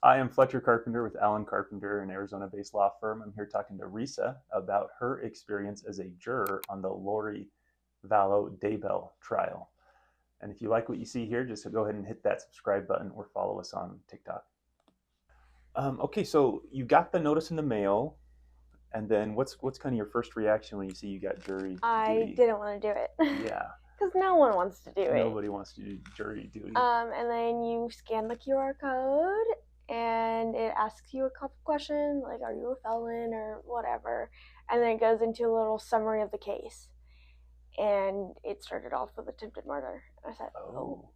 I am Fletcher Carpenter with Allen Carpenter, an Arizona-based law firm. I'm here talking to Risa about her experience as a juror on the Lori Vallow Daybell trial. And if you like what you see here, just go ahead and hit that subscribe button or follow us on TikTok. Okay, so you got the notice in the mail, and then what's kind of your first reaction when you see you got jury I duty? didn't want to do it. Yeah. Because no one wants to do it. Nobody wants to do jury duty. And then you scan the QR code, and it asks you a couple questions, like, are you a felon or whatever? And then it goes into a little summary of the case. And it started off with attempted murder. I said, oh.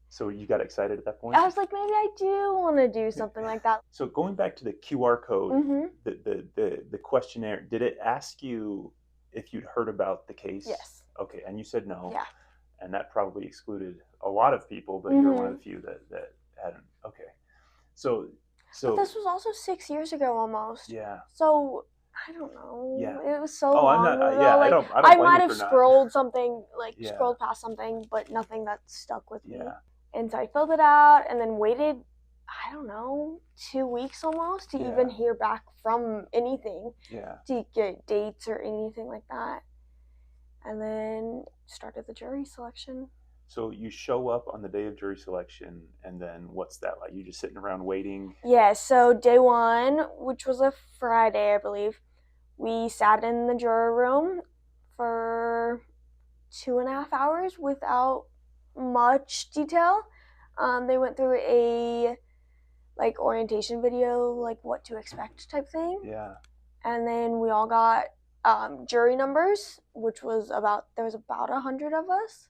So you got excited at that point? I was like, maybe I do want to do something like that. So going back to the QR code, the questionnaire, did it ask you if you'd heard about the case? Yes. Okay, and you said no. Yeah. And that probably excluded a lot of people, but you're one of the few that hadn't. Okay. So but this was also 6 years ago almost. Yeah. So I don't know. Yeah. It was so long ago. Yeah, like, I might have scrolled something, scrolled past something, but nothing that stuck with me. Yeah. And so I filled it out and then waited, I don't know, 2 weeks almost to even hear back from anything. Yeah. To get dates or anything like that. And then started the jury selection. So you show up on the day of jury selection, and then what's that like? You just sitting around waiting? Yeah, so day one, which was a Friday, I believe, we sat in the juror room for 2.5 hours without much detail. They went through a orientation video, like what to expect type thing. Yeah. And then we all got jury numbers, which was there was about 100 of us.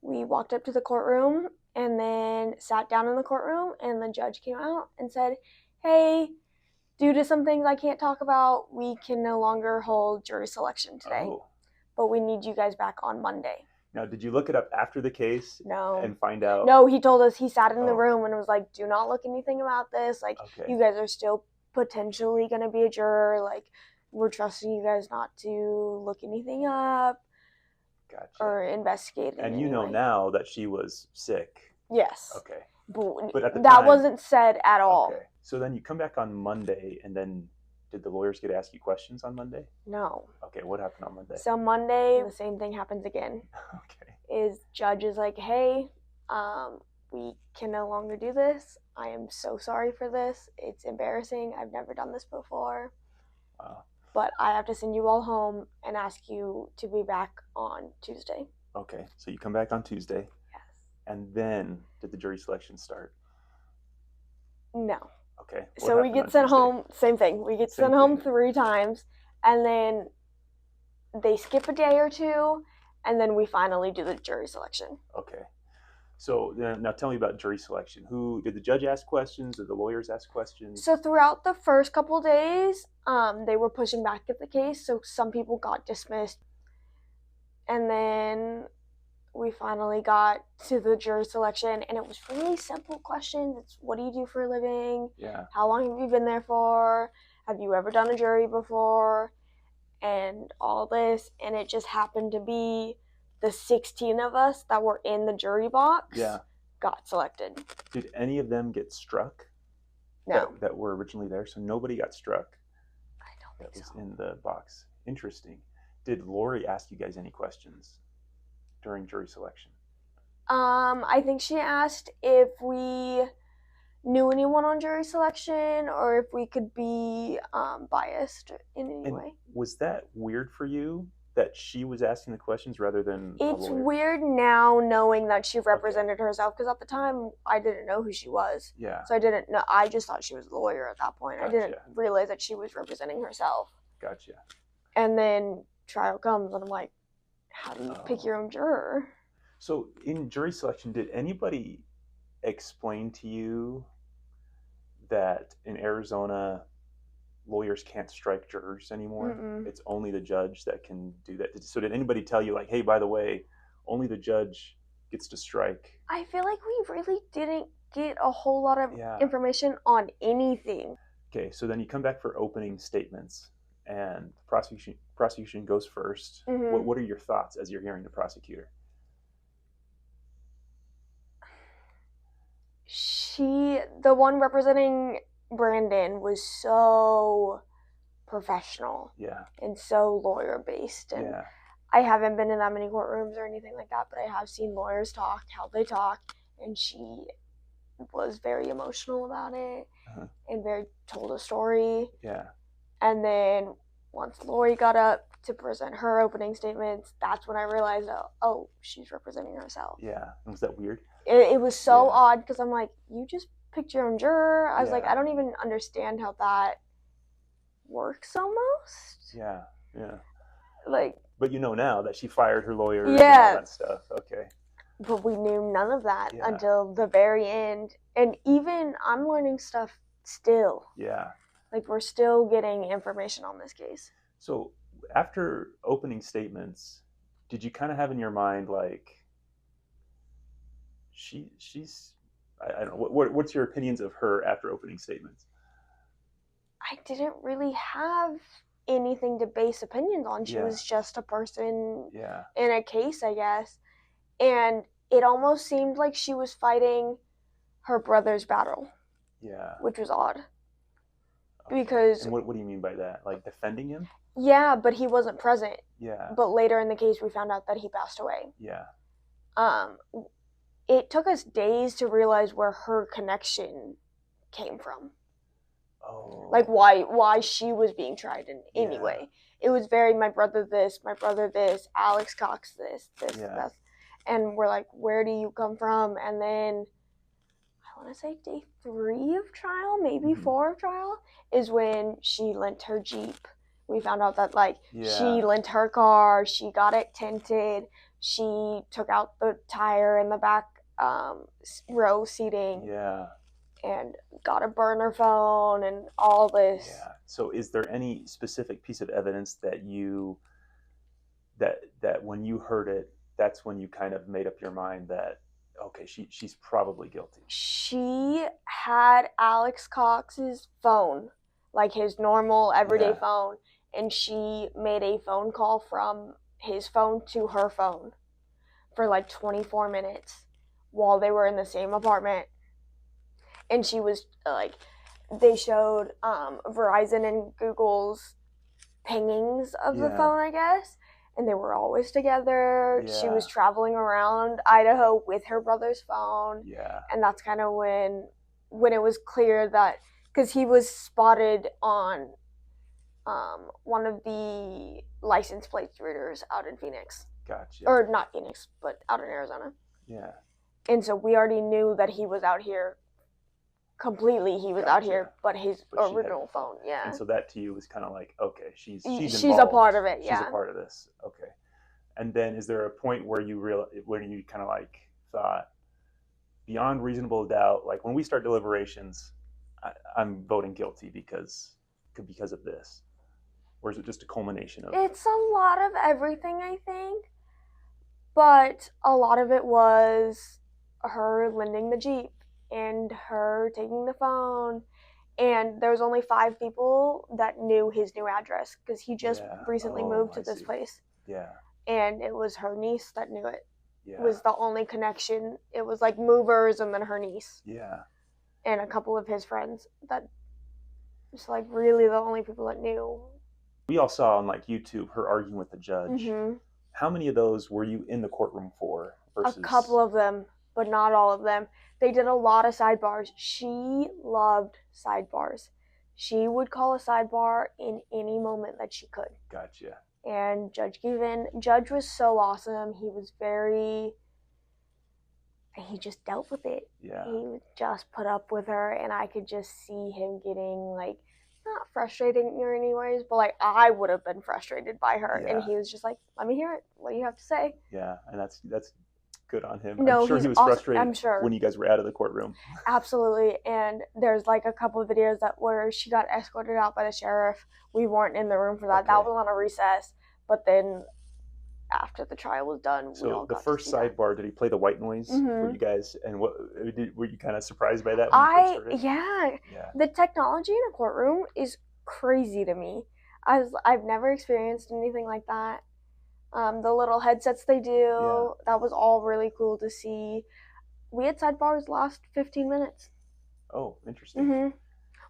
We walked up to the courtroom and then sat down in the courtroom, and the judge came out and said, hey, due to some things I can't talk about, we can no longer hold jury selection today. Oh. But we need you guys back on Monday. Now, did you look it up after the case? No. And find out? No, he told us, he sat in the room and was like, do not look anything about this. You guys are still potentially going to be a juror. We're trusting you guys not to look anything up. Gotcha. Or investigate. And you know now that she was sick. Yes. Okay. But at the time, wasn't said at all. Okay. So then you come back on Monday, and then did the lawyers get to ask you questions on Monday? No. Okay, what happened on Monday? So Monday, the same thing happens again. Okay. Is judge is like, hey, we can no longer do this. I am so sorry for this. It's embarrassing. I've never done this before. Wow. But I have to send you all home and ask you to be back on Tuesday. Okay, so you come back on Tuesday. Yes. And then did the jury selection start? No. Okay. So we get sent home, same thing. We get sent home 3 times, and then they skip a day or two, and then we finally do the jury selection. Okay. So now tell me about jury selection. Who did the judge ask questions? Did the lawyers ask questions? So throughout the first couple of days, they were pushing back at the case, so some people got dismissed. And then we finally got to the jury selection, and it was really simple questions. It's, what do you do for a living? Yeah. How long have you been there for? Have you ever done a jury before? And all this, and it just happened to be the 16 of us that were in the jury box got selected. Did any of them get struck? No. That were originally there? So nobody got struck? I don't think so. That was in the box. Interesting. Did Lori ask you guys any questions during jury selection? I think she asked if we knew anyone on jury selection or if we could be biased in any way. Was that weird for you that she was asking the questions rather than a It's lawyer? weird now knowing that she represented herself, because at the time I didn't know who she was. Yeah. So I didn't know. I just thought she was a lawyer at that point. Gotcha. I didn't realize that she was representing herself. Gotcha. And then trial comes, and I'm like, how do you pick your own juror? So in jury selection, did anybody explain to you that in Arizona, lawyers can't strike jurors anymore? Mm-mm. It's only the judge that can do that. So did anybody tell you, like, hey, by the way, only the judge gets to strike? I feel like we really didn't get a whole lot of information on anything. Okay, so then you come back for opening statements, and the prosecution goes first. Mm-hmm. What are your thoughts as you're hearing the prosecutor? She the one representing Brandon was so professional. Yeah. And so lawyer based. And Yeah. I haven't been in that many courtrooms or anything like that, but I have seen lawyers talk, how they talk, and she was very emotional about it and told a story. Yeah. And then once Lori got up to present her opening statements, that's when I realized, oh, she's representing herself. Yeah. And was that weird? It was so odd because I'm like, you just picked your own juror. I was like, I don't even understand how that works almost. Yeah. Yeah. Like, but you know now that she fired her lawyer and all that stuff. Okay. But we knew none of that until the very end. And even I'm learning stuff still. Yeah. Like, we're still getting information on this case. So after opening statements, did you kind of have in your mind, like, she's I don't know, what's your opinions of her after opening statements? I didn't really have anything to base opinions on. She was just a person in a case, I guess. And it almost seemed like she was fighting her brother's battle. Yeah. Which was odd. Okay. Because... And what do you mean by that? Like defending him? Yeah, but he wasn't present. Yeah. But later in the case, we found out that he passed away. Yeah. It took us days to realize where her connection came from. Oh. Like why she was being tried in any way. It was very my brother this, Alex Cox this, that. And we're like, where do you come from? And then I want to say day 3 of trial, maybe 4 of trial, is when she lent her Jeep. We found out that she lent her car, she got it tinted, she took out the tire in the back row seating. Yeah. And got a burner phone and all this. Yeah. So is there any specific piece of evidence that that when you heard it, that's when you kind of made up your mind that, okay, she's probably guilty? She had Alex Cox's phone, like his normal everyday phone, and she made a phone call from his phone to her phone for like 24 minutes while they were in the same apartment. And she was like, they showed Verizon and Google's pingings of the phone, I guess. And they were always together. Yeah. She was traveling around Idaho with her brother's phone. Yeah. And that's kind of when it was clear that, because he was spotted on one of the license plate readers out in Phoenix. Gotcha. Or not Phoenix, but out in Arizona. Yeah. And so we already knew that he was out here. Completely, he was out here, but his original phone, And so that to you was kind of like, okay, she's a part of it, She's a part of this, okay. And then is there a point where you kind of like thought, beyond reasonable doubt, like when we start deliberations, I'm voting guilty because of this? Or is it just a culmination of... It's a lot of everything, I think. But a lot of it was her lending the Jeep. And her taking the phone, and there was only 5 people that knew his new address because he just recently moved to this place. Yeah. And it was her niece that knew it. Yeah. It was the only connection. It was like movers and then her niece. Yeah. And a couple of his friends. That was like really the only people that knew. We all saw on like YouTube her arguing with the judge. Mm-hmm. How many of those were you in the courtroom for? Versus... A couple of them, but not all of them. They did a lot of sidebars. She loved sidebars. She would call a sidebar in any moment that she could. Gotcha. And Judge was so awesome. He just dealt with it. Yeah. He would just put up with her, and I could just see him getting like, not frustrating or anyways, but like I would have been frustrated by her. Yeah. And he was just like, let me hear it. What do you have to say? Yeah, and that's good on him. No, I'm sure he was awesome. frustrated I'm sure. when you guys were out of the courtroom. Absolutely. And there's like a couple of videos where she got escorted out by the sheriff. We weren't in the room for that. Okay. That was on a recess. But then after the trial was done, we all got the first sidebar, did he play the white noise? Mm-hmm. Were you guys, and were you kind of surprised by that? Yeah. The technology in a courtroom is crazy to me. I've never experienced anything like that. The little headsets they do, that was all really cool to see. We had sidebars last 15 minutes. Oh, interesting. Mm-hmm.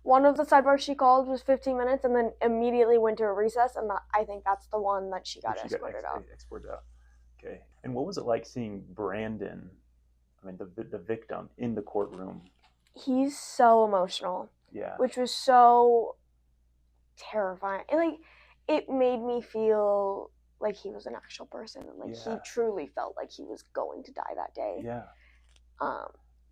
One of the sidebars she called was 15 minutes and then immediately went to a recess, and I think that's the one that she got escorted out. Exported out. Okay. And what was it like seeing Brandon, I mean, the victim, in the courtroom? He's so emotional. Yeah. Which was so terrifying. And, like, it made me feel like he was an actual person. Like, he truly felt like he was going to die that day. Yeah.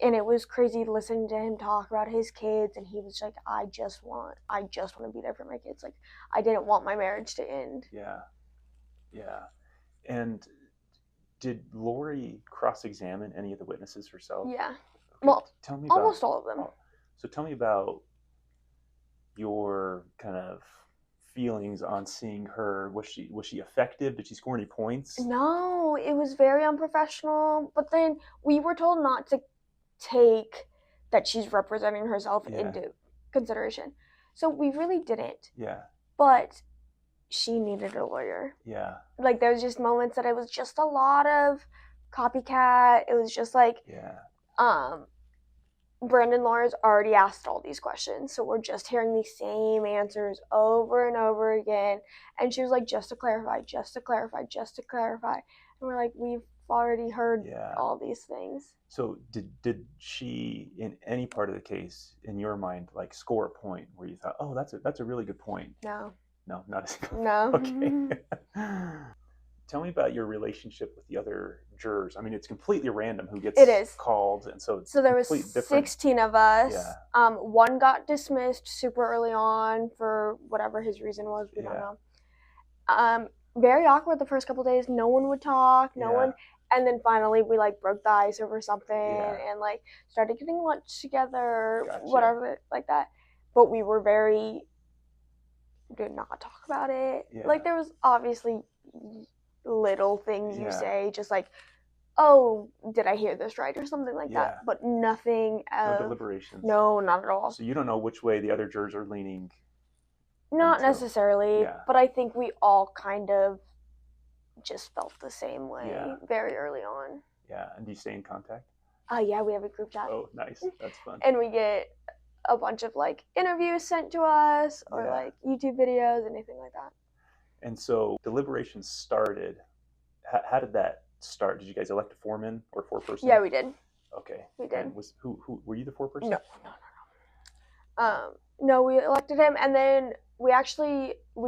And it was crazy listening to him talk about his kids, and he was like, I just want to be there for my kids. Like, I didn't want my marriage to end. Yeah. Yeah. And did Lori cross-examine any of the witnesses herself? Yeah. Okay. Well, tell me almost all of them. So tell me about your kind of feelings on seeing her. Was she effective? Did she score any points? No, it was very unprofessional. But then we were told not to take that she's representing herself into consideration. So we really didn't. Yeah. But she needed a lawyer. Yeah. Like, there was just moments that it was just a lot of copycat. It was just like, Brandon Laura's already asked all these questions, so we're just hearing these same answers over and over again. And she was like, just to clarify. And we're like, we've already heard all these things. So did she, in any part of the case, in your mind, like, score a point where you thought, oh, that's a really good point? No, not a single. No. Okay. Tell me about your relationship with the other jurors. I mean, it's completely random who gets called, and so there was 16 of us. Yeah. One got dismissed super early on for whatever his reason was. We don't know. Very awkward the first couple of days. No one would talk. No one. And then finally, we like broke the ice over something and like started getting lunch together, whatever like that. But we were did not talk about it. Yeah. Like, there was obviously little things you say, just like, oh, did I hear this right, or something like that, but nothing else. No deliberations. No, not at all. So you don't know which way the other jurors are leaning? Not necessarily, but I think we all kind of just felt the same way very early on. Yeah. And do you stay in contact? Yeah, we have a group chat. Oh, nice. That's fun. And we get a bunch of like interviews sent to us, or like YouTube videos, anything like that. And so deliberations started. How did that start? Did you guys elect a foreman or foreperson? Yeah, we did. Okay. We did. And who were you, the foreperson? No. No, we elected him, and then we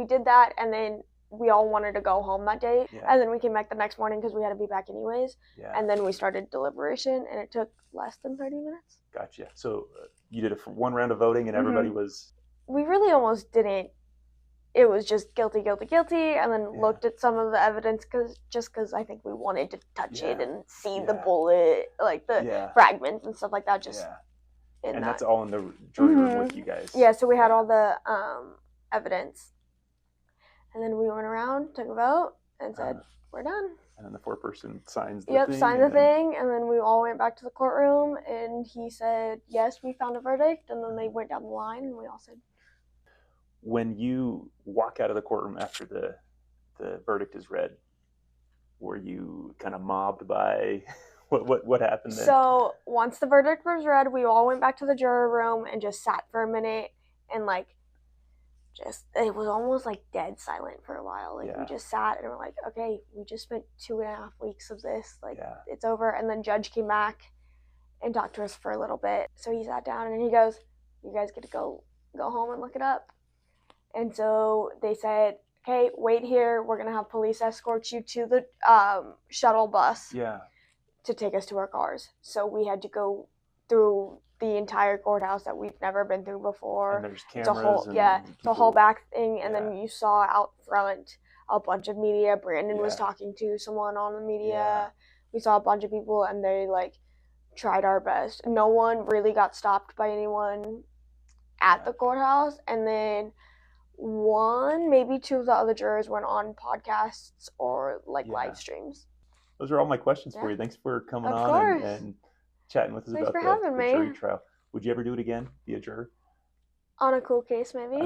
did that, and then we all wanted to go home that day, and then we came back the next morning because we had to be back anyways. Yeah. And then we started deliberation, and it took less than 30 minutes. Gotcha. So you did one round of voting, and everybody was. We really almost didn't. It was just guilty, and then looked at some of the evidence because I think we wanted to touch it and see the bullet, like the fragments and stuff like that. And that's all in the jury room with you guys. Yeah, so we had all the evidence, and then we went around, took a vote, and said we're done. And then the foreperson signs the thing. Signed the thing, and then we all went back to the courtroom, and he said, yes, we found a verdict, and then they went down the line, and we all said. When you walk out of the courtroom after the verdict is read, were you kind of mobbed by what happened then? So once the verdict was read, we all went back to the juror room and just sat for a minute, and like it was almost like dead silent for a while. Like we just sat and we're like, okay, we just spent 2.5 weeks of this. Like it's over. And then judge came back and talked to us for a little bit. So he sat down and he goes, you guys get to go home and look it up. And so they said, okay, wait here. We're going to have police escort you to the shuttle bus to take us to our cars. So we had to go through the entire courthouse that we've never been through before. And there's cameras. It's a whole back thing. And then you saw out front a bunch of media. Brandon was talking to someone on the media. Yeah. We saw a bunch of people, and they like tried our best. No one really got stopped by anyone at the courthouse. And then maybe 2 of the other jurors went on podcasts or like live streams. Those are all my questions for you. Thanks for coming on and chatting with us about the jury trial. Would you ever do it again, be a juror? On a cool case, maybe.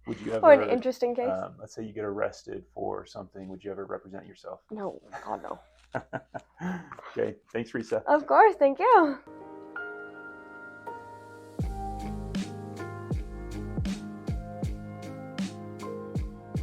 Would you ever, or an interesting case? Let's say you get arrested for something. Would you ever represent yourself? No. God, no. Okay. Thanks, Risa. Of course. Thank you.